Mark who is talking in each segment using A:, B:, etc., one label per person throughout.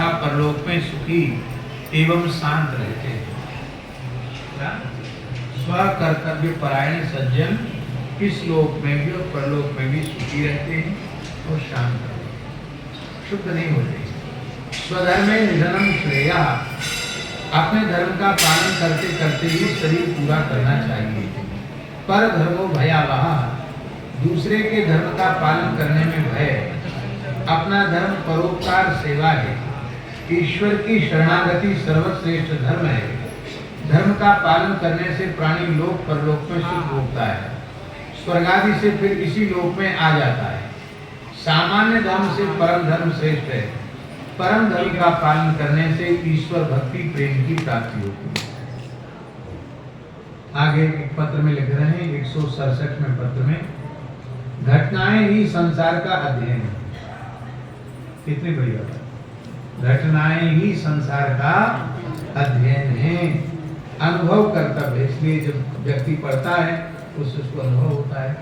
A: तथा परलोक में सुखी एवं शांत रहते हैं। स्व कर्तव्य परायण सज्जन इस लोक में भी और परलोक में भी सुखी रहते हैं और शांत रहते हैं, शुद्ध नहीं होते। स्वधर्मे निधनम श्रेया, अपने धर्म का पालन करते करते ही शरीर पूरा करना चाहिए। पर धर्मो भयावह, दूसरे के धर्म का पालन करने में भय। अपना धर्म परोपकार सेवा है। ईश्वर की शरणागति सर्वश्रेष्ठ धर्म है। धर्म का पालन करने से प्राणी लोक परलोक में सुख भोगता है, स्वर्ग आदि से फिर इसी लोक में आ जाता है। सामान्य धर्म से परम धर्म श्रेष्ठ है। परम धर्म का पालन करने से ईश्वर भक्ति प्रेम की प्राप्ति होती है। आगे एक पत्र में लिख रहे हैं 167वें पत्र में, घटनाएं ही संसार का अध्ययन है। कितनी बढ़िया बात, घटनाएं ही संसार का अध्ययन है। अनुभव कर्तव्य है, इसलिए जब व्यक्ति पढ़ता है उससे उसको अनुभव होता है।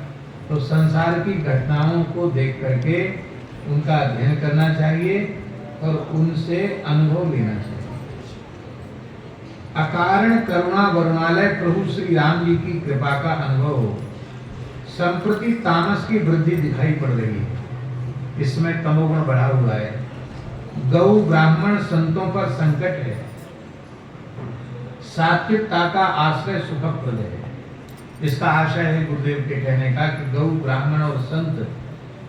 A: तो संसार की घटनाओं को देख करके उनका अध्ययन करना चाहिए और उनसे अनुभव लेना चाहिए। अकारण करुणा वरुणालय प्रभु श्री राम जी की कृपा का अनुभव हो। संप्रति तामस की वृद्धि दिखाई पड़ रही है, इसमें तमोगुण बढ़ा हुआ है। गौ ब्राह्मण संतों पर संकट है। सात्विकता का आश्रय सुखप्रद है। इसका आशय है गुरुदेव के कहने का कि गौ ब्राह्मण और संत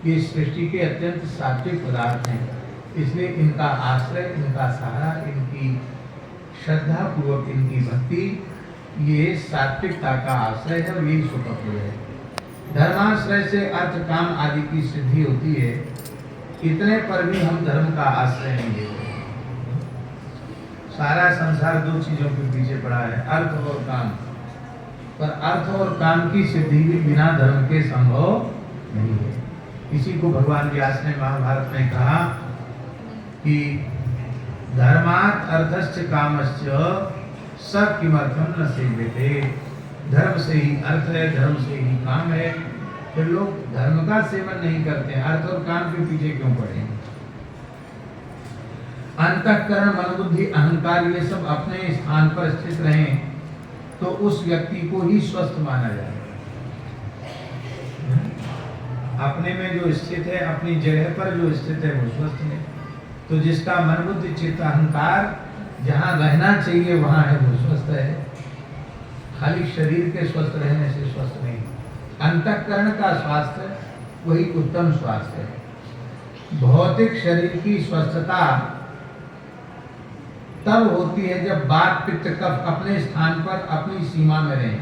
A: ये सृष्टि के अत्यंत सात्विक पदार्थ हैं, इसलिए इनका आश्रय, इनका सहारा, इनकी श्रद्धा पूर्वक इनकी भक्ति ये सात्विकता का आश्रय है और यही सुखप्रद है। धर्माश्रय से अर्थ काम आदि की सिद्धि होती है, इतने पर भी हम धर्म का आश्रय नहीं लेते। सारा संसार दो चीजों के पीछे पड़ा है, अर्थ और काम। पर अर्थ और काम की सिद्धि भी बिना धर्म के संभव नहीं है। इसी को भगवान व्यास ने महाभारत में कहा कि धर्मात् अर्थश्च कामश्च स किमर्थम न सेव्यते। धर्म से ही अर्थ है, धर्म से ही काम है, फिर लोग धर्म का सेवन नहीं करते, अर्थ और काम के पीछे क्यों पड़े। अंतःकरण, मन, बुद्धि, अहंकार ये सब अपने स्थान पर स्थित रहें तो उस व्यक्ति को ही स्वस्थ माना जाए। अपने में जो स्थित है, अपनी जगह पर जो स्थित है वो स्वस्थ है। तो जिसका मन, बुद्धि, चित्त, अहंकार जहाँ रहना चाहिए वहाँ है वो स्वस्थ है। खाली शरीर के स्वस्थ रहने से स्वस्थ नहीं। अंतःकरण का स्वास्थ्य वही उत्तम स्वास्थ्य है। भौतिक शरीर की स्वस्थता तब होती है जब वात, पित्त, कफ अपने स्थान पर अपनी सीमा में रहे,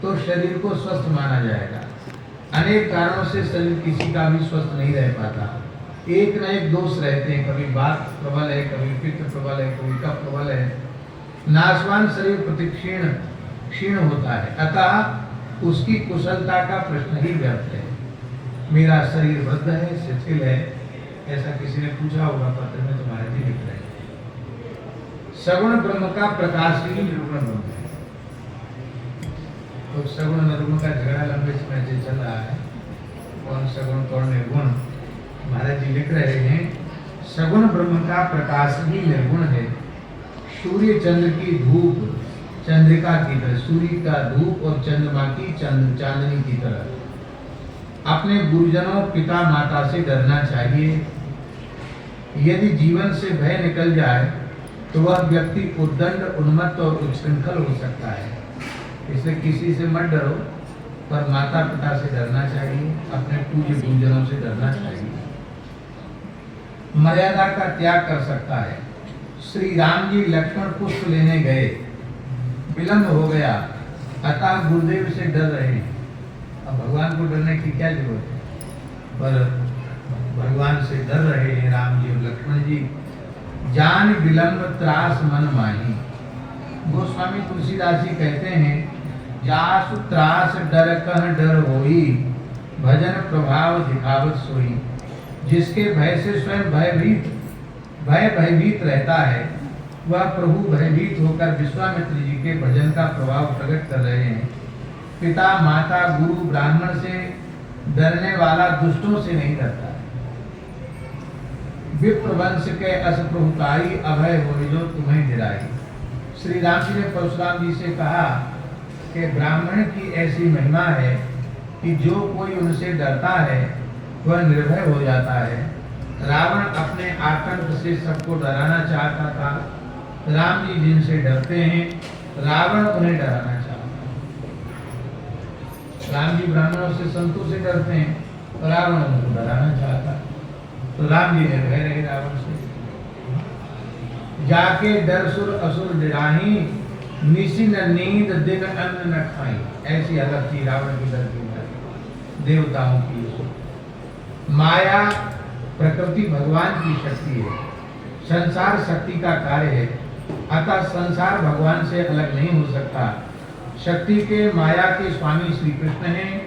A: तो शरीर को स्वस्थ माना जाएगा। अनेक कारणों से शरीर किसी का भी स्वस्थ नहीं रह पाता। एक न एक दोष रहते हैं, कभी वात प्रबल है, कभी पित्त प्रबल है, कभी कफ प्रबल है। नाशवान शरीर प्रतिक्षीण क्षीण होता है, अतः उसकी कुशलता का प्रश्न ही व्यर्थ है। मेरा शरीर वृद्ध है, शिथिल है, ऐसा किसी ने पूछा होगा पत्र में, तुम्हारे जी लिख रहे हैं। सगुण ब्रह्म का प्रकाश ही निर्गुण ब्रह्म है। तो सगुण निर्गुण का झगड़ा लंबे समय से चल रहा है, कौन सगुण कौन निर्गुण। महाराज जी लिख रहे हैं सगुण ब्रह्म का प्रकाश ही निर्गुण है। सूर्य चंद्र की धूप चंद्रिका की तरह, सूर्य का धूप और चंद्रमा की चांदनी की तरह अपने गुरुजनों, पिता, माता से डरना चाहिए। यदि जीवन से भय निकल जाए तो वह व्यक्ति उद्दंड, उन्मत्त और उच्छृंखल हो सकता है। इसलिए किसी से मत डरो, पर माता पिता से डरना चाहिए, अपने पूज्य गुरुजनों से डरना चाहिए। मर्यादा का त्याग कर सकता है। श्री राम जी लक्ष्मण पुष्प लेने गए, विलंब हो गया, अतः गुरुदेव से डर रहे हैं। अब भगवान को डरने की क्या जरूरत है, पर भगवान से डर रहे हैं राम जी और लक्ष्मण जी। जान विलंब त्रास मन माही। गोस्वामी तुलसीदास जी कहते हैं, जासु त्रास डर कह डर होई, भजन प्रभाव दिखावत सोई। जिसके भय से स्वयं भयभीत रहता है, वह प्रभु भयभीत होकर विश्वामित्र जी के भजन का प्रभाव प्रकट कर रहे हैं। पिता, माता, गुरु, ब्राह्मण से डरने वाला दुष्टों से नहीं डरता। विप्र वंश के अस प्रभुताई अभय हो जो तुम्हें निराई। श्री राम जी ने परशुराम जी से कहा कि ब्राह्मण की ऐसी महिमा है कि जो कोई उनसे डरता है वह निर्भय हो जाता है। रावण अपने आतंक से सबको डराना चाहता था, राम जी जिनसे डरते हैं रावण उन्हें डराना चाहता है। राम जी ब्राह्मणों से संतों से डरते हैं, रावण उनको डराना चाहता है, तो राम जी निर्भय रहे रावण से। जाके डर सुर असुर डराही, निशी न नींद दिन अन्न न खाई। ऐसी हालत थी रावण की डर की, देवताओं की। माया प्रकृति भगवान की शक्ति है, संसार शक्ति का कार्य है, अतः संसार भगवान से अलग नहीं हो सकता। शक्ति के माया के स्वामी श्री कृष्ण हैं,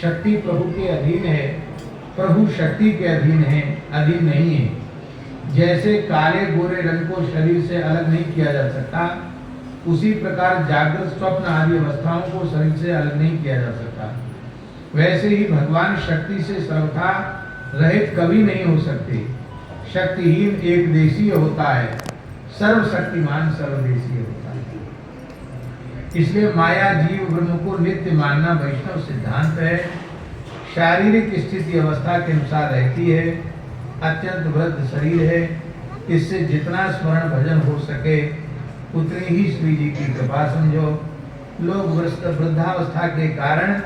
A: शक्ति प्रभु के अधीन है, प्रभु शक्ति के अधीन है, अधीन नहीं है। जैसे काले गोरे रंग को शरीर से अलग नहीं किया जा सकता, उसी प्रकार जागृत स्वप्न आदि अवस्थाओं को शरीर से अलग नहीं किया जा सकता। वैसे ही भगवान शक्ति से सर्वथा रहित कभी नहीं हो सकते। शक्तिहीन एक देशीय होता है, सर्वशक्तिमान सर्वदेशीय होता है। इसलिए माया जीव ब्रह्म को नित्य मानना वैष्णव सिद्धांत है। शारीरिक स्थिति अवस्था के अनुसार रहती है, अत्यंत वृद्ध शरीर है, इससे जितना स्मरण भजन हो सके उतनी ही श्री जी की कृपा समझो। लोग वृद्धावस्था के कारण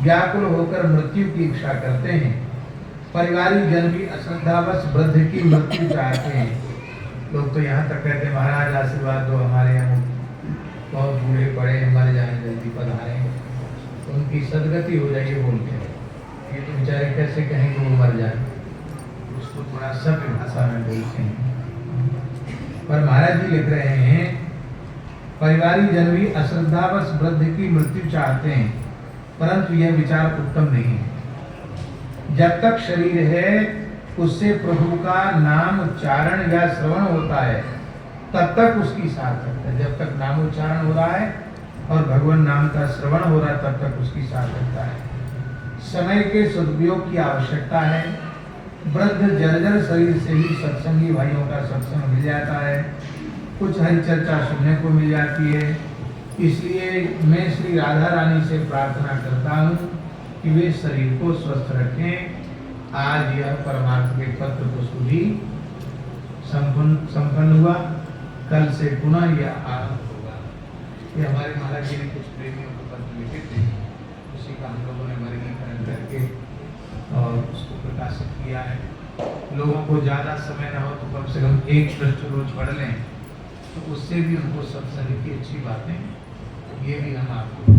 A: व्याकुल होकर मृत्यु की इच्छा करते हैं, परिवारिक जन भी अश्रद्धावश वृद्ध की मृत्यु चाहते हैं। लोग तो यहाँ तक कहते हैं महाराज आशीर्वाद दो, हमारे यहाँ बहुत बूढ़े पड़े मर जाए, जल्दी पधारे, तो उनकी सदगति हो जाए बोलते हैं। ये तो बेचारे कैसे कहेंगे वो मर जाए, उसको थोड़ा सभ्य भाषा में बोलते हैं। पर महाराज जी लिख रहे हैं परिवारिक जन भी अश्रद्धावश वृद्ध की मृत्यु चाहते हैं, परंतु यह विचार उत्तम नहीं है। जब तक शरीर है उससे प्रभु का नाम उच्चारण या श्रवण होता है तब तक उसकी सार्थकता है। जब तक नाम उच्चारण हो रहा है और भगवान नाम का श्रवण हो रहा है तब तक उसकी सार्थकता है। समय के सदुपयोग की आवश्यकता है। वृद्ध जर्जर शरीर से ही सत्संगी भाइयों का सत्संग मिल जाता है, कुछ हरि चर्चा सुनने को मिल जाती है। इसलिए मैं श्री राधा रानी से प्रार्थना करता हूँ कि वे शरीर को स्वस्थ रखें। आज यह परमार्थ के पत्र तो सुधी संपन्न हुआ, कल से पुनः यह आरंभ होगा। ये हमारे महाराज जी ने कुछ प्रेमियों को पत्र लिखे थे, उसी का हम लोगों ने वर्गीकरण करके और उसको प्रकाशित किया है। लोगों को ज़्यादा समय न हो तो कम से कम एक पृष्ठ रोज पढ़ लें, तो उससे भी उनको सत्संग की अच्छी बातें ये भी हम आपको